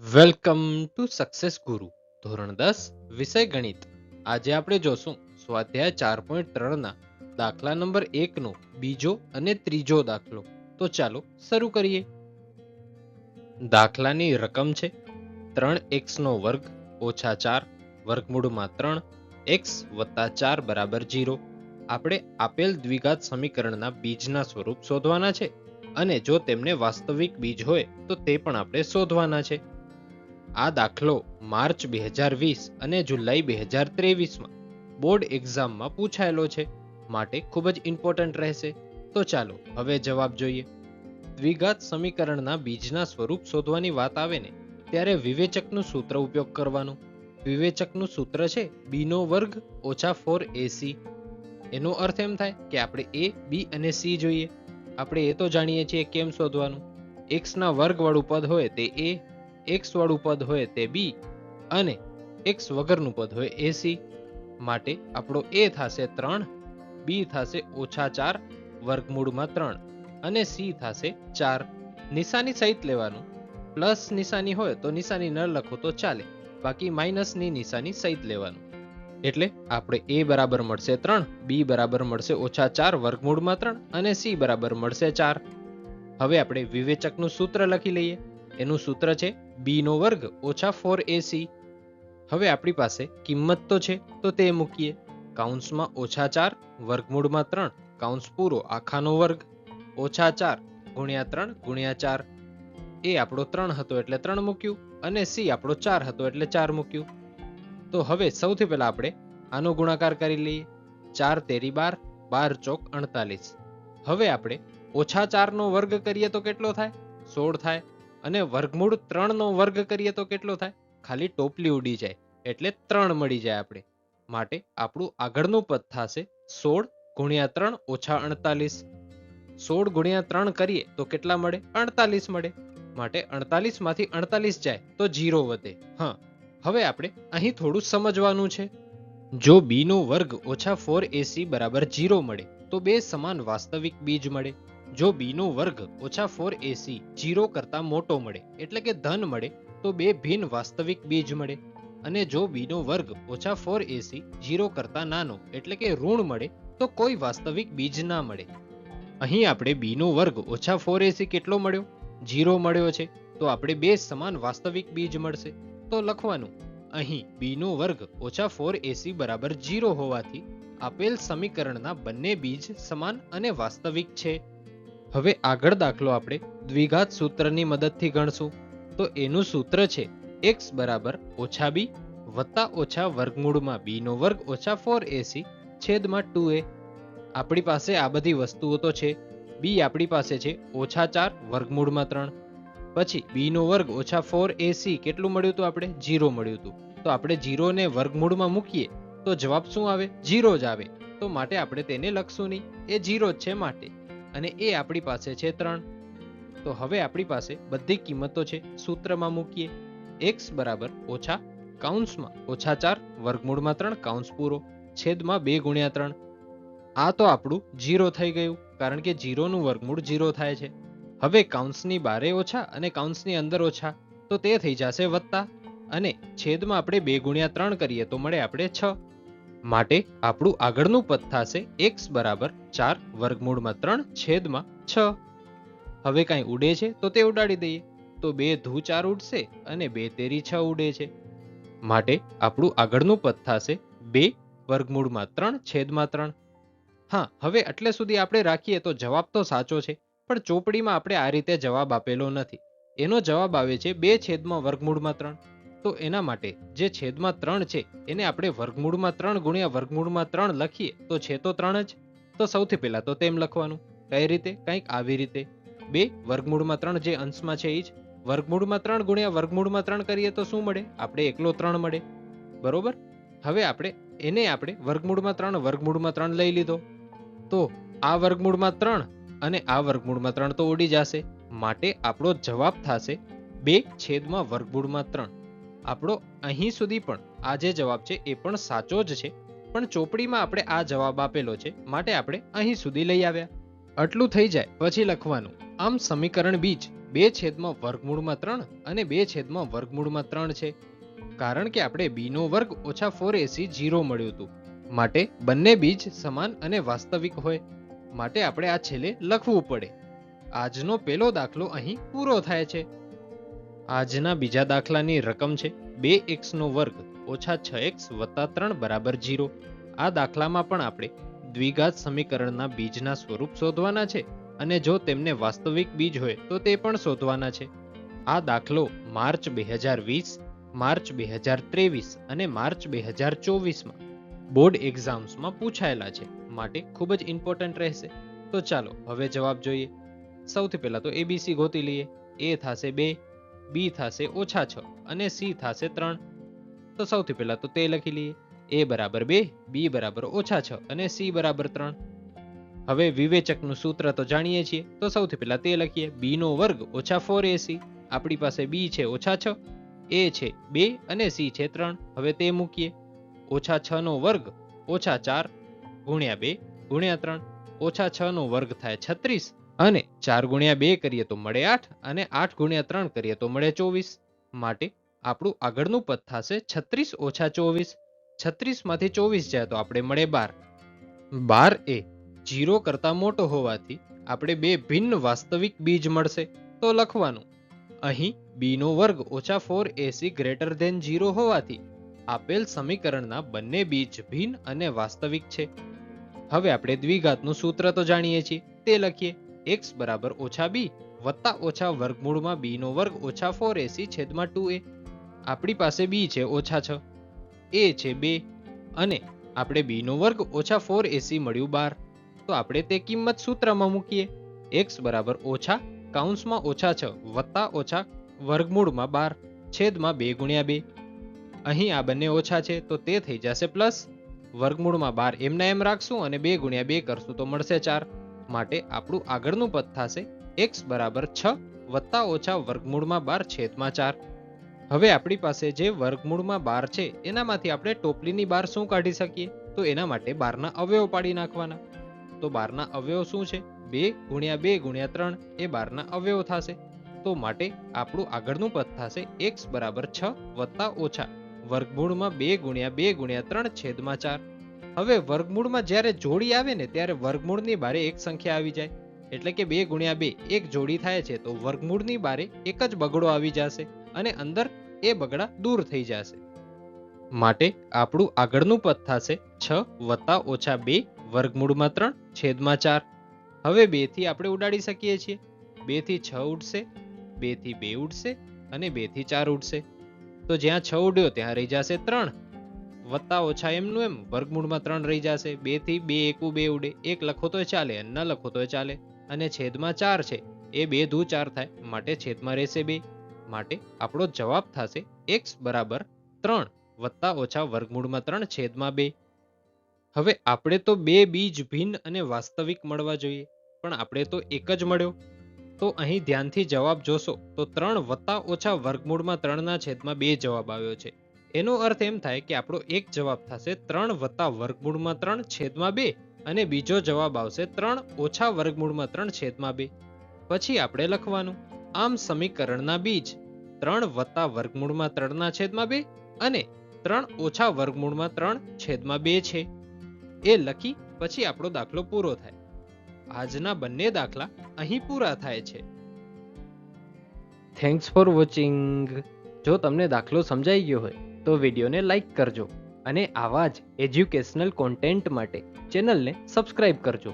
Welcome to success ગુરુ ધોરણ 10 વિષય ગણિત. આજે આપણે જોશું સ્વાધ્યાય 4.3 ના દાખલા નંબર 1 નો બીજો અને ત્રીજો દાખલો. તો ચાલો શરૂ કરીએ. દાખલાની રકમ છે 3x નો વર્ગ ઓછા 4 વર્ગમૂળમાં 3x વત્તા 4 બરાબર 0. આપણે આપેલ દ્વિઘાત સમીકરણના બીજના સ્વરૂપ શોધવાના છે અને જો તેમને વાસ્તવિક બીજ હોય તો તે પણ આપણે શોધવાના છે. આ દાખલો માર્ચ 2020 અને જુલાઈ 2023માં બોર્ડ એક્ઝામમાં પૂછાયેલો છે, માટે ખૂબ જ ઇમ્પોર્ટન્ટ રહેશે. તો ચાલો હવે જવાબ જોઈએ. દ્વિઘાત સમીકરણના બીજના સ્વરૂપ શોધવાની વાત આવે ને ત્યારે વિવેચકનું સૂત્ર ઉપયોગ કરવાનો. વિવેચકનું સૂત્ર છે b નો વર્ગ ઓછા 4ac. એનો અર્થ એમ થાય કે આપણે a, b અને c જોઈએ. આપણે એ તો જાણીએ છીએ કેમ શોધવાનું. x ના વર્ગ વાળું પદ હોય તે a, x વાળું પદ હોય તે b અને x વગરનું પદ હોય ac. માટે આપણો a થશે 3, b થશે ઓછા 4 વર્ગમૂળમાં 3 અને c થશે 4. નિશાની સહિત લેવાનું. પ્લસ નિશાની હોય તો નિશાની ન લખો તો ચાલે, બાકી માઇનસની નિશાની સહિત લેવાનું. એટલે આપણે a બરાબર મળશે 3, b બરાબર મળશે ઓછા 4 વર્ગમૂળમાં 3 અને c બરાબર મળશે 4. હવે આપણે વિવેચકનું સૂત્ર લખી લઈએ. એનું સૂત્ર છે b નો વર્ગ ઓછા 4ac. હવે આપણી પાસે કિંમત તો છે તો તે મૂકીએ. કૌંસમાં ઓછા 4 વર્ગમૂળમાં 3 કૌંસ પૂરો આખાનો વર્ગ ઓછા 4 ગુણ્યા 3 ગુણ્યા 4. એ આપણો 3 હતો એટલે 3 મૂક્યું અને c આપણો 4 હતો એટલે 4 મૂક્યું. તો હવે સૌથી પહેલા આપણે આનો ગુણાકાર કરી લઈએ. 4 તેરી 12, 12 ચોક 48. હવે આપણે ઓછા 4 નો વર્ગ કરીએ તો કેટલો થાય? 16 થાય. અને વર્ગમૂળ 3 નો વર્ગ કરીએ તો કેટલો થાય? ખાલી ટોપલી ઉડી જાય એટલે 3 મળી જાય આપણે. માટે આપણું આગળનું પદ થશે 16 ગુણ્યા 3 ઓછા 48. 16 ગુણ્યા 3 કરીએ તો કેટલા મળે? 48 મળે. માટે 48 માંથી 48 જાય તો 0 વધે. હા, હવે આપણે અહીં થોડું સમજવાનું છે. જો b નો વર્ગ ઓછા 4ac બરાબર 0 મળે તો બે સમાન વાસ્તવિક બીજ મળે. જો b નો વર્ગ ઓછા 4ac 0 કરતા મોટો મળે એટલે કે ધન મળે તો બે ભિન્ન વાસ્તવિક બીજ મળે. અને જો b નો વર્ગ ઓછા 4ac 0 કરતા નાનો એટલે કે ઋણ મળે તો કોઈ વાસ્તવિક બીજ ના મળે. અહીં આપણે b નો વર્ગ ઓછા 4ac કેટલો મળ્યો? 0 મળ્યો છે. તો આપણે બે સમાન વાસ્તવિક બીજ મળશે. તો લખવાનું અહીં b નો વર્ગ ઓછા 4ac બરાબર 0 હોવાથી આપેલ સમીકરણના બંને બીજ સમાન અને વાસ્તવિક છે. હવે આગળ દાખલો આપણે દ્વિઘાત સૂત્રની મદદથી ગણશું. તો એનું સૂત્ર છે x બરાબર ઓછા b વત્તા ઓછા વર્ગમૂળમાં b નો વર્ગ ઓછા 4ac છેદમાં 2a. આપણી પાસે આ બધી વસ્તુઓ તો છે. b આપણી પાસે છે ઓછા 4 વર્ગમૂળમાં 3. પછી b નો વર્ગ ઓછા 4ac કેટલું મળ્યું હતું? આપણે 0 મળ્યું હતું. તો આપણે 0 ને વર્ગમૂળમાં મૂકીએ તો જવાબ શું આવે? 0 જ આવે. તો માટે આપણે તેને લખશું નહીં, એ 0 જ છે માટે. અને એ આપણી પાસે છે 3. તો હવે આપણી પાસે બધી કિંમતો છે, સૂત્રમાં મૂકીએ. x બરાબર ઓછા કૌંસમાં ઓછા 4 વર્ગમૂળમાં 3 કૌંસ પૂરો છેદમાં 2 ગુણ્યા 3. આ તો આપણું 0 થઈ ગયું, કારણ કે 0 નું વર્ગમૂળ 0 થાય છે. હવે કૌંસની બારે ઓછા અને કૌંસની અંદર ઓછા તો તે થઈ જશે વત્તા અને છેદમાં આપણે 2 ગુણ્યા 3 કરીએ તો મળે આપણે 6. માટે આપણું આગળનું પદ થશે x બરાબર 4 વર્ગમૂળમાં 3 છેદમાં 6. હવે કાંઈ ઉડે છે તો તે ઉડાડી દઈએ. તો 2 ધૂ 4 ઉડશે અને 2 તેરી 6 ઉડે છે. માટે આપણું આગળનું પદ થશે 2 વર્ગમૂળમાં 3 છેદમાં 3. હા, હવે એટલે સુધી આપણે રાખીએ તો જવાબ તો સાચો છે, પણ ચોપડીમાં આપણે આ રીતે જવાબ આપેલો નથી. એનો જવાબ આવે છે 2 છેદમાં વર્ગમૂળમાં 3. તો એના માટે જે છેદમાં 3 છે એને આપણે વર્ગમૂળમાં 3 ગુણ્યા વર્ગમૂળમાં 3 લખીએ તો છે તો 3 જ. તો સૌથી પહેલા તો તેમ લખવાનું. કઈ રીતે? કંઈક આવી રીતે. 2 વર્ગમૂળમાં 3 જે અંશમાં છે એ જ વર્ગમૂળમાં 3 ગુણ્યા વર્ગમૂળમાં 3 કરીએ તો શું મળે? આપણે એકલો 3 મળે. બરોબર. હવે આપણે વર્ગમૂળમાં 3 લઈ લીધો. તો આ વર્ગમૂળમાં 3 અને આ વર્ગમૂળમાં 3 તો ઉડી જશે. માટે આપણો જવાબ થશે 2 છેદમાં વર્ગમૂળમાં 3. આપણો અહીં સુધી પણ આ જે જવાબ છે એ પણ સાચો જ છે, પણ ચોપડીમાં આપણે આ જવાબ આપેલો છે માટે આપણે અહીં સુધી લઈ આવ્યા. આટલું થઈ જાય પછી લખવાનું આમ સમીકરણ બીજ 2/3 અને 2/3 છે, કારણ કે આપણે b નો વર્ગ ઓછા 4ac 0 મળ્યું હતું. માટે બંને બીજ સમાન અને વાસ્તવિક હોય, માટે આપણે આ છેલ્લે લખવું પડે. આજનો પહેલો દાખલો અહીં પૂરો થાય છે. આજના બીજા દાખલાની રકમ છે 2x² ઓછા 6x વત્તા 3 બરાબર 0. આ દાખલામાં પણ આપણે દ્વિઘાત સમીકરણના બીજના સ્વરૂપ શોધવાના છે, અને જો તેમને વાસ્તવિક બીજ હોય તો તે પણ શોધવાના છે. આ દાખલો માર્ચ 2020, માર્ચ 2023 અને માર્ચ 2024માં બોર્ડ એક્ઝામ્સમાં પૂછાયેલા છે, માટે ખૂબ જ ઇમ્પોર્ટન્ટ રહેશે. તો ચાલો હવે જવાબ જોઈએ. સૌથી પહેલા તો એબીસી ગોતી લઈએ. એ થશે 2, બી થશે ઓછા 6 અને સી થશે 3. તો સૌથી પહેલા તો તે લખી લઈએ. એ બરાબર 2, બી બરાબર ઓછા 6 અને સી બરાબર 3. હવે વિવેચકનું સૂત્ર તો જાણીએ છીએ, તો સૌથી પહેલા તે લખીએ. બી નો વર્ગ ઓછા 4ac. આપણી પાસે બી છે ઓછા 6, એ છે 2 અને સી છે 3. હવે તે મૂકીએ. ઓછા 6 નો વર્ગ ઓછા 4 ગુણ્યા 2 ગુણ્યા 3. ઓછા 6 નો વર્ગ થાય 36 અને 4 ગુણ્યા 2 કરીએ તો મળે 8 અને 8 ગુણ્યા 3 કરીએ તો મળે 24. માટે આપણું આગળનું પદ થશે 36 ઓછા 24. 36 માંથી 24 જાય તો આપણે મળે 12. 12 એ 0 કરતા મોટો હોવાથી આપણે બે ભિન્ન વાસ્તવિક બીજ મળશે. તો લખવાનું, અહીં b નો વર્ગ ઓછા 4ac ગ્રેટર ધેન 0 હોવાથી આપેલ સમીકરણના બંને બીજ ભિન્ન અને વાસ્તવિક છે. હવે આપણે દ્વિઘાતનું સૂત્ર તો જાણીએ છીએ, તે લખીએ. x બરાબર ઓછા b વત્તા ઓછા વર્ગમૂળમાં b નો વર્ગ ઓછા 4ac છેદમાં 2a. આપણી પાસે b છે ઓછા 6, a છે 2 અને આપણે b નો વર્ગ ઓછા 4ac મળ્યું 12. તો આપણે તે કિંમત સૂત્રમાં મૂકીએ. x બરાબર ઓછા કૌંસમાં ઓછા 6 વત્તા ઓછા વર્ગમૂળમાં 12 છેદમાં 2 ગુણ્યા 2. અહીં આ બંને ઓછા છે તો તે થઈ જશે પ્લસ. વર્ગમૂળમાં 12 એમના એમ રાખશું અને 2 ગુણ્યા 2 કરશું તો મળશે 4. માટે આપણું આગળનું પદ થશે x બરાબર 6 વત્તા ઓછા વર્ગમૂળમાં 12 છેદમાં 4. હવે આપણી પાસે જે વર્ગમૂળમાં 12 છે એનામાંથી આપણે ટોપલીની 12 શું કાઢી શકીએ? તો એના માટે 12 ના અવયવ પાડી નાખવાના. તો 12 ના અવયવ શું છે? 2 ગુણ્યા 2 ગુણ્યા 3 એ 12 ના અવયવ થશે. તો માટે આપણું આગળનું પદ થશે x બરાબર 6 વત્તા ઓછા વર્ગમૂળમાં 2 ગુણ્યા 2 ગુણ્યા 3 છેદમાં 4. હવે વર્ગમૂળમાં જ્યારે જોડી આવે ને ત્યારે વર્ગમૂળની બારે એક સંખ્યા આવી જાય, એટલે કે 2 ગુણ્યા 2 એક જોડી થાય છે, તો વર્ગમૂળની બારે એક જ બગડો આવી જશે અને અંદર એ બગડા દૂર થઈ જશે. માટે આપણું આગળનું પદ થશે 6 વત્તા ઓછા 2 વર્ગમૂળમાં 3 છેદમાં 4. હવે 2 થી આપણે ઉડાડી શકીએ છીએ. 2 થી 6 ઉડશે, 2 થી 2 ઉડશે અને 2 થી 4 ઉડશે. તો જ્યાં 6 ઉડ્યો ત્યાં રહી જશે 3 વત્તા ઓછા એમનું એમ વર્ગમૂળમાં 3 રહી જશે. 2 થી 2 એકુ 2 ઉડે, 1 લખો તો ચાલે, ન લખો તો ચાલે. અને છેદમાં 4 છે, એ 2 દુ 4 થાય, માટે છેદમાં રહેશે 2. માટે આપણો જવાબ થશે x બરાબર 3 વત્તા ઓછા વર્ગમૂળમાં 3 છેદમાં 2. હવે આપણે તો બે બીજ ભિન્ન અને વાસ્તવિક મળવા જોઈએ, પણ આપણે તો એક જ મળ્યો. તો અહીં ધ્યાનથી જવાબ જોશો તો 3 વત્તા ઓછા વર્ગમૂળમાં 3 ના છેદમાં 2 જવાબ આવ્યો છે. એનો અર્થ એમ થાય કે આપણો એક જવાબ થશે 3 વત્તા વર્ગમૂળમાં 3 છેદમાં 2 અને બીજો જવાબ આવશે 3 ઓછા વર્ગમૂળમાં 3 છેદમાં 2. પછી આપણે લખવાનું, આમ સમીકરણના બીજ 3 વત્તા વર્ગમૂળમાં 3 ના છેદમાં 2 અને 3 ઓછા વર્ગમૂળમાં 3 છેદમાં 2 છે. એ લખી પછી આપણો દાખલો પૂરો થાય. આજના બંને દાખલા અહીં પૂરા થાય છે. Thanks for watching. જો તમને દાખલો સમજાઈ ગયો હોય તો વિડીયોને લાઈક કરજો અને આવા જ એજ્યુકેશનલ કોન્ટેન્ટ માટે ચેનલને સબસ્ક્રાઇબ કરજો.